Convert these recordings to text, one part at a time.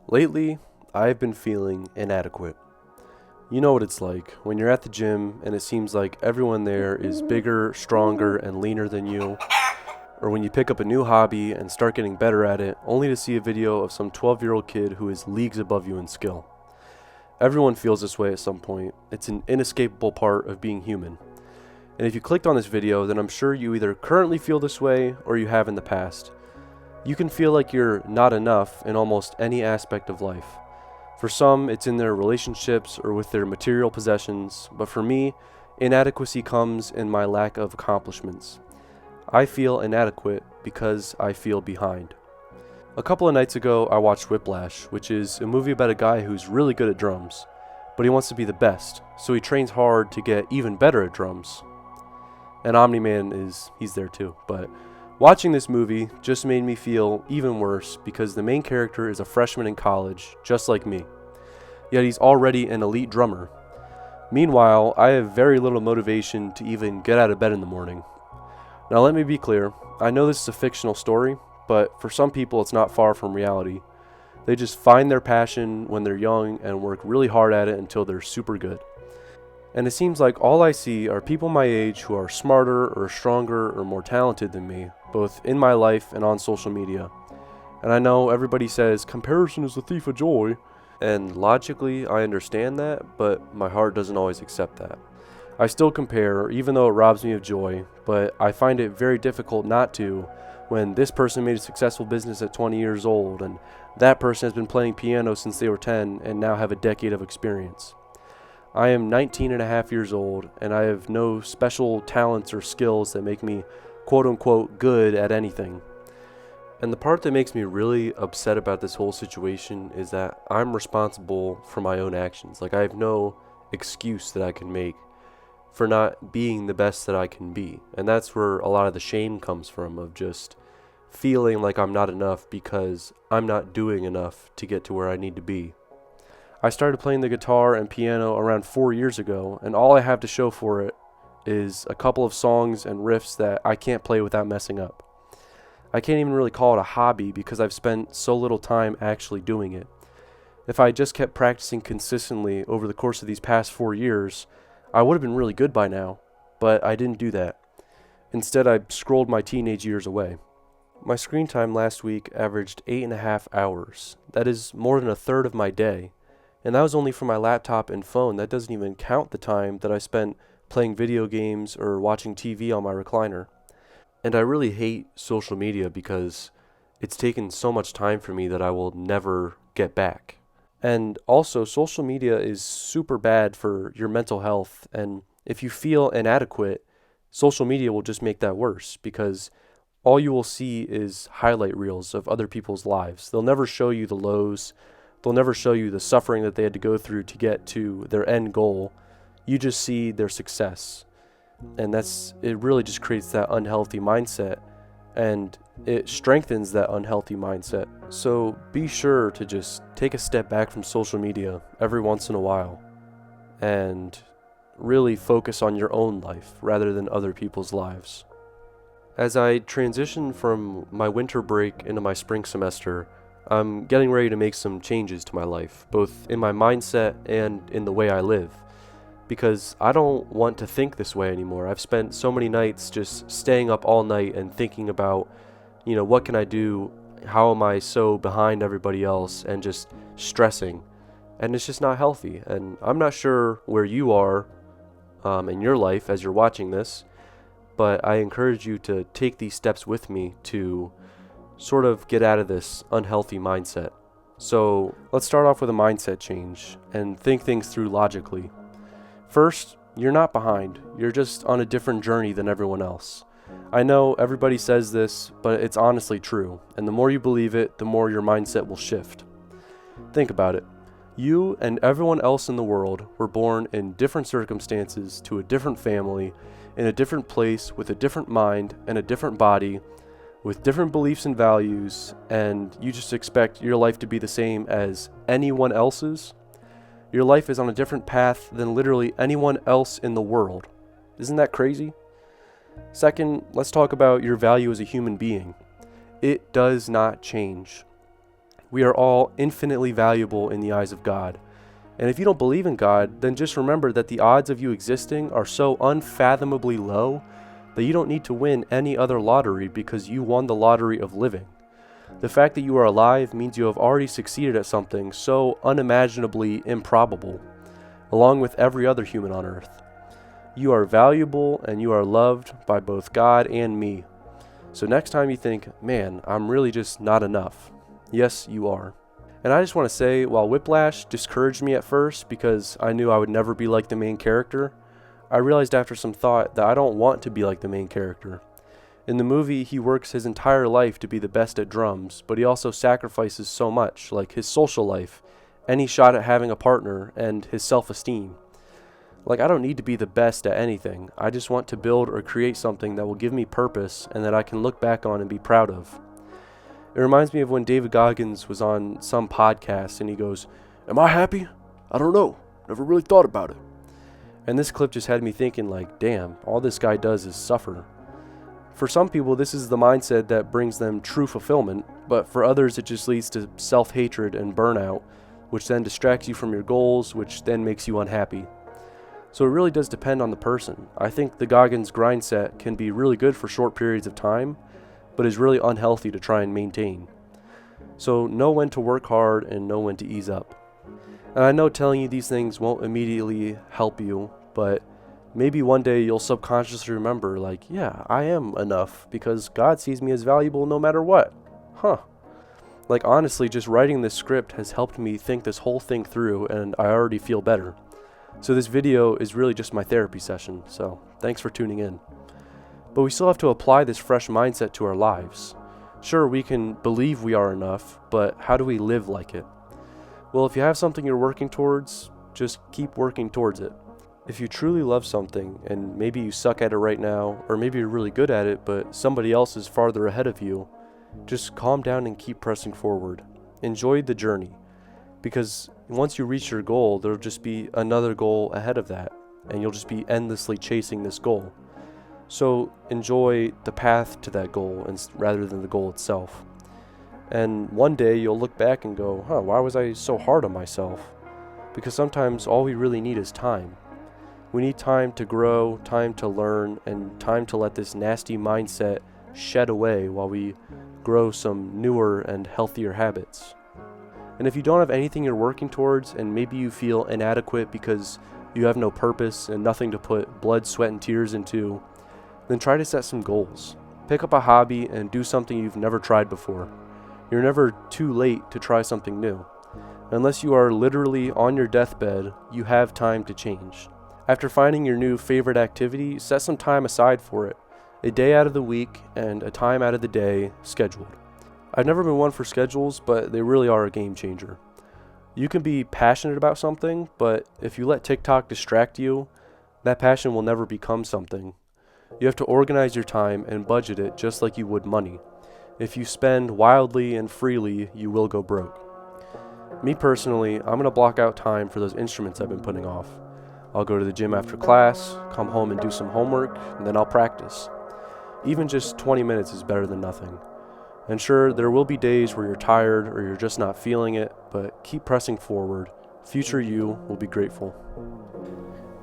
Lately, I've been feeling inadequate. You know what it's like when you're at the gym and it seems like everyone there is bigger, stronger, and leaner than you, or when you pick up a new hobby and start getting better at it, only to see a video of some 12-year-old kid who is leagues above you in skill. Everyone feels this way at some point. It's an inescapable part of being human. And if you clicked on this video, then I'm sure you either currently feel this way or you have in the past. You can feel like you're not enough in almost any aspect of life. For some, it's in their relationships or with their material possessions, but for me, inadequacy comes in my lack of accomplishments. I feel inadequate because I feel behind. A couple of nights ago, I watched Whiplash, which is a movie about a guy who's really good at drums, but he wants to be the best, so he trains hard to get even better at drums. And Omni-Man he's there too, but watching this movie just made me feel even worse because the main character is a freshman in college, just like me. Yet he's already an elite drummer. Meanwhile, I have very little motivation to even get out of bed in the morning. Now let me be clear, I know this is a fictional story, but for some people it's not far from reality. They just find their passion when they're young and work really hard at it until they're super good. And it seems like all I see are people my age who are smarter or stronger or more talented than me, both in my life and on social media. And I know everybody says comparison is the thief of joy, and logically I understand that, but my heart doesn't always accept that. I still compare, even though it robs me of joy, but I find it very difficult not to when this person made a successful business at 20 years old, and that person has been playing piano since they were 10 and now have a decade of experience. I am 19 and a half years old, and I have no special talents or skills that make me quote-unquote good at anything. And the part that makes me really upset about this whole situation is that I'm responsible for my own actions. Like, I have no excuse that I can make for not being the best that I can be. And that's where a lot of the shame comes from, of just feeling like I'm not enough because I'm not doing enough to get to where I need to be. I started playing the guitar and piano around 4 years ago, and all I have to show for it is a couple of songs and riffs that I can't play without messing up. I can't even really call it a hobby because I've spent so little time actually doing it. If I just kept practicing consistently over the course of these past 4 years, I would have been really good by now, but I didn't do that. Instead, I scrolled my teenage years away. My screen time last week averaged 8.5 hours. That is more than a third of my day. And that was only for my laptop and phone. That doesn't even count the time that I spent playing video games or watching TV on my recliner. And I really hate social media because it's taken so much time for me that I will never get back. And also, social media is super bad for your mental health. And if you feel inadequate, social media will just make that worse because all you will see is highlight reels of other people's lives. They'll never show you the lows. They'll never show you the suffering that they had to go through to get to their end goal. You just see their success. And it really just creates that unhealthy mindset, and it strengthens that unhealthy mindset. So be sure to just take a step back from social media every once in a while and really focus on your own life rather than other people's lives. As I transition from my winter break into my spring semester, I'm getting ready to make some changes to my life, both in my mindset and in the way I live, because I don't want to think this way anymore. I've spent so many nights just staying up all night and thinking about, what can I do? How am I so behind everybody else? And just stressing. And it's just not healthy. And I'm not sure where you are in your life as you're watching this, but I encourage you to take these steps with me to sort of get out of this unhealthy mindset. So let's start off with a mindset change and think things through logically. First, you're not behind. You're just on a different journey than everyone else. I know everybody says this, but it's honestly true. And the more you believe it, the more your mindset will shift. Think about it. You and everyone else in the world were born in different circumstances to a different family, in a different place, with a different mind and a different body, with different beliefs and values, and you just expect your life to be the same as anyone else's. Your life is on a different path than literally anyone else in the world. Isn't that crazy? Second, let's talk about your value as a human being. It does not change. We are all infinitely valuable in the eyes of God. And if you don't believe in God, then just remember that the odds of you existing are so unfathomably low that you don't need to win any other lottery because you won the lottery of living. The fact that you are alive means you have already succeeded at something so unimaginably improbable, along with every other human on earth. You are valuable and you are loved by both God and me. So next time you think, man, I'm really just not enough. Yes, you are. And I just want to say, while Whiplash discouraged me at first because I knew I would never be like the main character, I realized after some thought that I don't want to be like the main character. In the movie, he works his entire life to be the best at drums, but he also sacrifices so much, like his social life, any shot at having a partner, and his self-esteem. Like, I don't need to be the best at anything. I just want to build or create something that will give me purpose and that I can look back on and be proud of. It reminds me of when David Goggins was on some podcast and he goes, "Am I happy? I don't know. Never really thought about it." And this clip just had me thinking, like, damn, all this guy does is suffer. For some people, this is the mindset that brings them true fulfillment, but for others, it just leads to self-hatred and burnout, which then distracts you from your goals, which then makes you unhappy. So it really does depend on the person. I think the Goggins grind set can be really good for short periods of time, but is really unhealthy to try and maintain. So know when to work hard and know when to ease up. And I know telling you these things won't immediately help you, but maybe one day you'll subconsciously remember, like, yeah, I am enough because God sees me as valuable no matter what. Like, honestly, just writing this script has helped me think this whole thing through, and I already feel better. So this video is really just my therapy session, so thanks for tuning in. But we still have to apply this fresh mindset to our lives. Sure, we can believe we are enough, but how do we live like it? Well, if you have something you're working towards, just keep working towards it. If you truly love something, and maybe you suck at it right now, or maybe you're really good at it, but somebody else is farther ahead of you, just calm down and keep pressing forward. Enjoy the journey, because once you reach your goal, there'll just be another goal ahead of that, and you'll just be endlessly chasing this goal. So enjoy the path to that goal rather than the goal itself. And one day you'll look back and go, why was I so hard on myself? Because sometimes all we really need is time. We need time to grow, time to learn, and time to let this nasty mindset shed away while we grow some newer and healthier habits. And if you don't have anything you're working towards, and maybe you feel inadequate because you have no purpose and nothing to put blood, sweat, and tears into, then try to set some goals. Pick up a hobby and do something you've never tried before. You're never too late to try something new. Unless you are literally on your deathbed, you have time to change. After finding your new favorite activity, set some time aside for it. A day out of the week and a time out of the day scheduled. I've never been one for schedules, but they really are a game changer. You can be passionate about something, but if you let TikTok distract you, that passion will never become something. You have to organize your time and budget it just like you would money. If you spend wildly and freely, you will go broke. Me personally, I'm going to block out time for those instruments I've been putting off. I'll go to the gym after class, come home and do some homework, and then I'll practice. Even just 20 minutes is better than nothing. And sure, there will be days where you're tired or you're just not feeling it, but keep pressing forward. Future you will be grateful.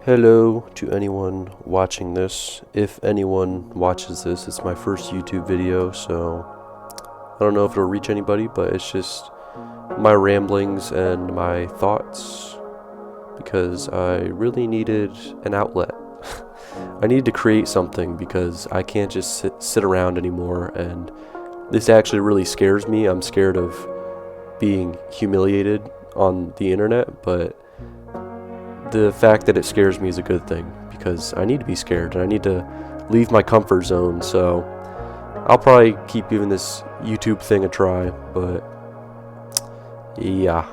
Hello to anyone watching this. If anyone watches this, it's my first YouTube video, so I don't know if it'll reach anybody, but it's just my ramblings and my thoughts, because I really needed an outlet. I needed to create something because I can't just sit around anymore, and this actually really scares me. I'm scared of being humiliated on the internet, but the fact that it scares me is a good thing, because I need to be scared and I need to leave my comfort zone. So I'll probably keep giving this YouTube thing a try, but yeah.